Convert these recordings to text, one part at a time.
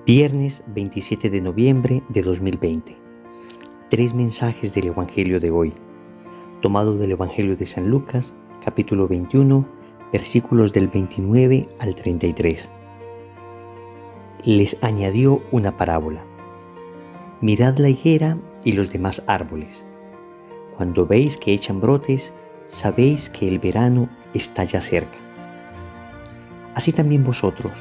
Viernes 27 de noviembre de 2020. 3 mensajes del Evangelio de hoy, tomado del Evangelio de San Lucas, capítulo 21, versículos del 29 al 33. Les añadió una parábola. Mirad la higuera y los demás árboles. Cuando veis que echan brotes, sabéis que el verano está ya cerca. Así también vosotros,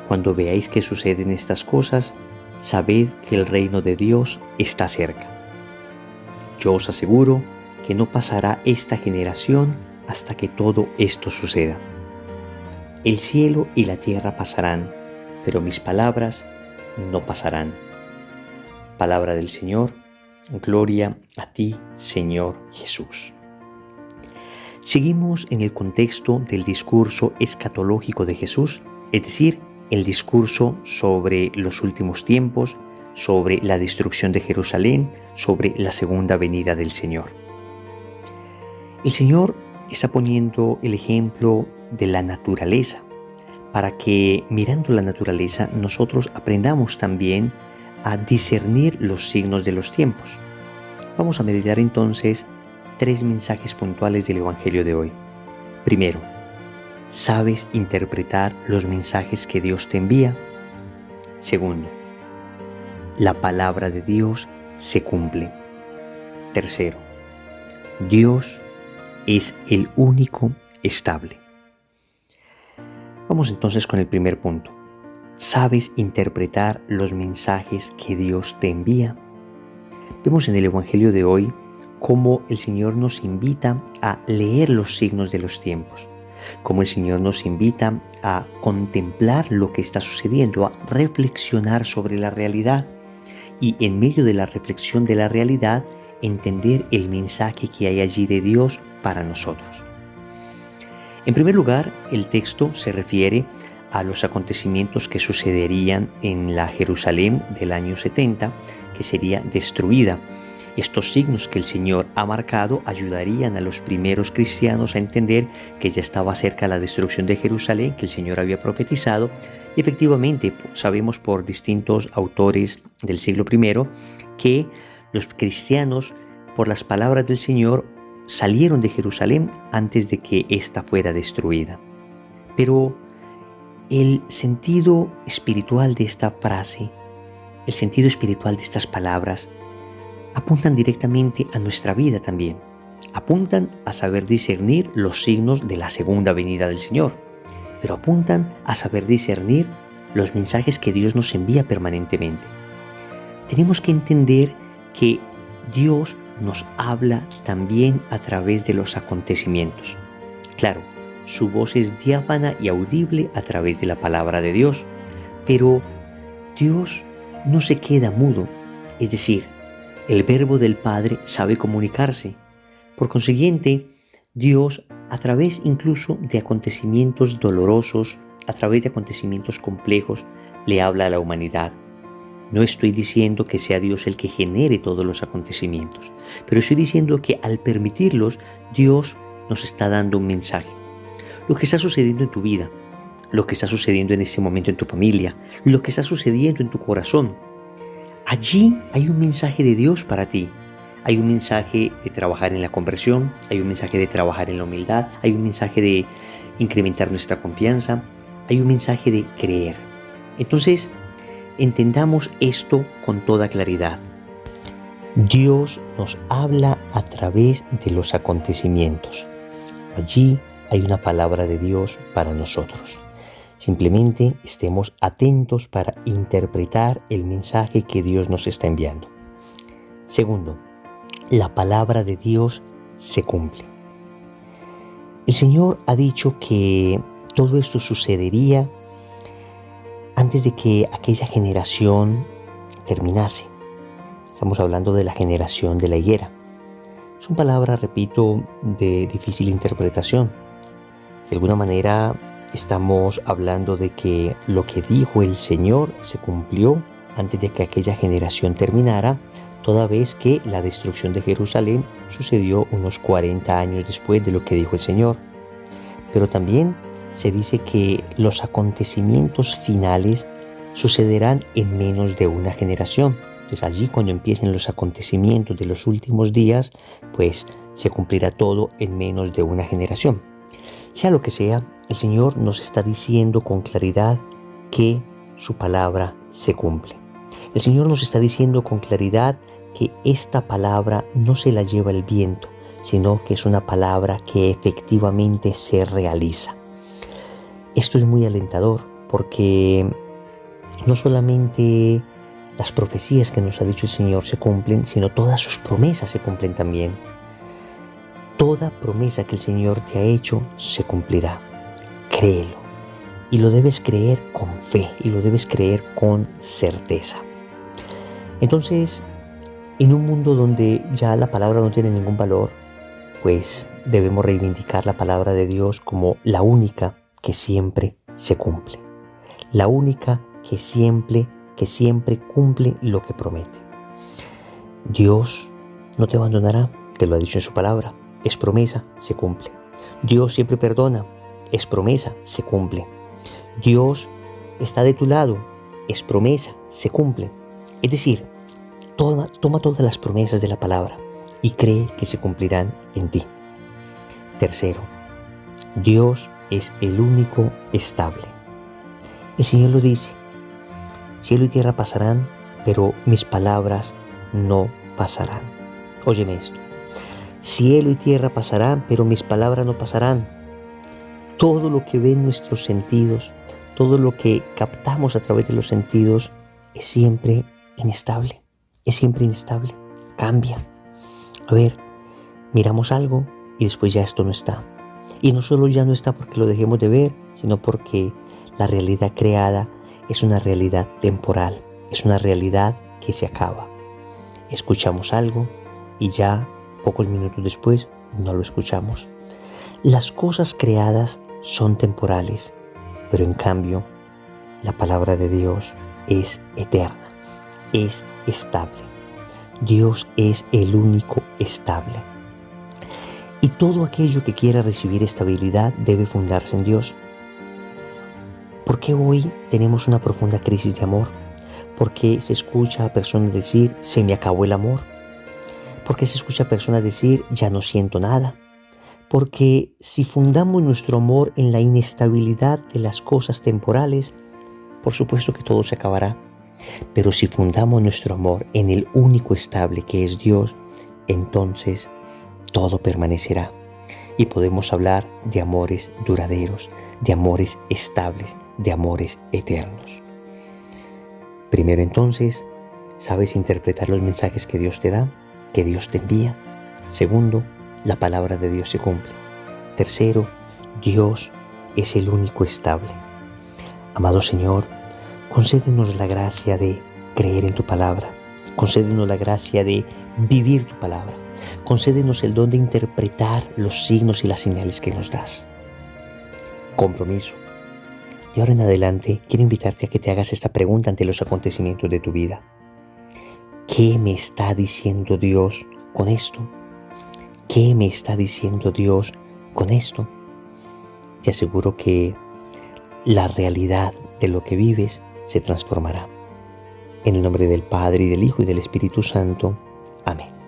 cuando veáis que suceden estas cosas, sabed que el reino de Dios está cerca. Yo os aseguro que no pasará esta generación hasta que todo esto suceda. El cielo y la tierra pasarán, pero mis palabras no pasarán. Palabra del Señor, gloria a ti, Señor Jesús. Seguimos en el contexto del discurso escatológico de Jesús, es decir, el discurso sobre los últimos tiempos, sobre la destrucción de Jerusalén, sobre la segunda venida del Señor. El Señor está poniendo el ejemplo de la naturaleza, para que mirando la naturaleza nosotros aprendamos también a discernir los signos de los tiempos. Vamos a meditar entonces 3 mensajes puntuales del Evangelio de hoy. Primero, ¿sabes interpretar los mensajes que Dios te envía? Segundo, la palabra de Dios se cumple. Tercero, Dios es el único estable. Vamos entonces con el primer punto. ¿Sabes interpretar los mensajes que Dios te envía? Vemos en el Evangelio de hoy cómo el Señor nos invita a leer los signos de los tiempos, cómo el Señor nos invita a contemplar lo que está sucediendo, a reflexionar sobre la realidad y en medio de la reflexión de la realidad entender el mensaje que hay allí de Dios para nosotros. En primer lugar, el texto se refiere a los acontecimientos que sucederían en la Jerusalén del año 70, que sería destruida. Estos signos que el Señor ha marcado ayudarían a los primeros cristianos a entender que ya estaba cerca la destrucción de Jerusalén, que el Señor había profetizado. Y efectivamente sabemos por distintos autores del siglo I que los cristianos, por las palabras del Señor, salieron de Jerusalén antes de que ésta fuera destruida. Pero el sentido espiritual de esta frase, el sentido espiritual de estas palabras, apuntan directamente a nuestra vida también. Apuntan a saber discernir los signos de la segunda venida del Señor, pero apuntan a saber discernir los mensajes que Dios nos envía permanentemente. Tenemos que entender que Dios nos habla también a través de los acontecimientos. Claro, su voz es diáfana y audible a través de la palabra de Dios, pero Dios no se queda mudo, es decir, el verbo del Padre sabe comunicarse. Por consiguiente, Dios, a través incluso de acontecimientos dolorosos, a través de acontecimientos complejos, le habla a la humanidad. No estoy diciendo que sea Dios el que genere todos los acontecimientos, pero estoy diciendo que al permitirlos, Dios nos está dando un mensaje. Lo que está sucediendo en tu vida, lo que está sucediendo en este momento en tu familia, lo que está sucediendo en tu corazón, allí hay un mensaje de Dios para ti. Hay un mensaje de trabajar en la conversión, hay un mensaje de trabajar en la humildad, hay un mensaje de incrementar nuestra confianza, hay un mensaje de creer. Entonces, entendamos esto con toda claridad. Dios nos habla a través de los acontecimientos. Allí hay una palabra de Dios para nosotros. Simplemente estemos atentos para interpretar el mensaje que Dios nos está enviando. Segundo, la palabra de Dios se cumple. El Señor ha dicho que todo esto sucedería antes de que aquella generación terminase. Estamos hablando de la generación de la higuera. Son palabras, repito, de difícil interpretación. De alguna manera estamos hablando de que lo que dijo el Señor se cumplió antes de que aquella generación terminara, toda vez que la destrucción de Jerusalén sucedió unos 40 años después de lo que dijo el Señor. Pero también se dice que los acontecimientos finales sucederán en menos de una generación. Entonces allí cuando empiecen los acontecimientos de los últimos días, pues se cumplirá todo en menos de una generación. Sea lo que sea, el Señor nos está diciendo con claridad que su palabra se cumple. El Señor nos está diciendo con claridad que esta palabra no se la lleva el viento, sino que es una palabra que efectivamente se realiza. Esto es muy alentador porque no solamente las profecías que nos ha dicho el Señor se cumplen, sino todas sus promesas se cumplen también. Toda promesa que el Señor te ha hecho se cumplirá. Créelo. Y lo debes creer con fe y lo debes creer con certeza. Entonces, en un mundo donde ya la palabra no tiene ningún valor, pues debemos reivindicar la palabra de Dios como la única que siempre se cumple. La única que siempre cumple lo que promete. Dios no te abandonará, te lo ha dicho en su palabra. Es promesa, se cumple. Dios siempre perdona, es promesa, se cumple. Dios está de tu lado, es promesa, se cumple. Es decir, toma todas las promesas de la palabra y cree que se cumplirán en ti. Tercero, Dios es el único estable. El Señor lo dice, cielo y tierra pasarán, pero mis palabras no pasarán. Óyeme esto, cielo y tierra pasarán, pero mis palabras no pasarán. Todo lo que ven nuestros sentidos, todo lo que captamos a través de los sentidos es siempre inestable, cambia. A ver, miramos algo y después ya esto no está. Y no solo ya no está porque lo dejemos de ver, sino porque la realidad creada es una realidad temporal, es una realidad que se acaba. Escuchamos algo y ya pocos minutos después no lo escuchamos. Las cosas creadas son temporales, pero en cambio la palabra de Dios es eterna, es estable. Dios es el único estable. Y todo aquello que quiera recibir estabilidad debe fundarse en Dios. ¿Por qué hoy tenemos una profunda crisis de amor? ¿Por qué se escucha a personas decir, se me acabó el amor? ¿Por qué se escucha a personas decir, ya no siento nada? Porque si fundamos nuestro amor en la inestabilidad de las cosas temporales, por supuesto que todo se acabará. Pero si fundamos nuestro amor en el único estable que es Dios, entonces todo permanecerá. Y podemos hablar de amores duraderos, de amores estables, de amores eternos. Primero entonces, ¿sabes interpretar los mensajes que Dios te da, que Dios te envía? Segundo, la palabra de Dios se cumple. Tercero, Dios es el único estable. Amado Señor, concédenos la gracia de creer en tu palabra. Concédenos la gracia de vivir tu palabra. Concédenos el don de interpretar los signos y las señales que nos das. Compromiso. De ahora en adelante, quiero invitarte a que te hagas esta pregunta ante los acontecimientos de tu vida. ¿Qué me está diciendo Dios con esto? ¿Qué me está diciendo Dios con esto? Te aseguro que la realidad de lo que vives se transformará. En el nombre del Padre, y del Hijo, y del Espíritu Santo. Amén.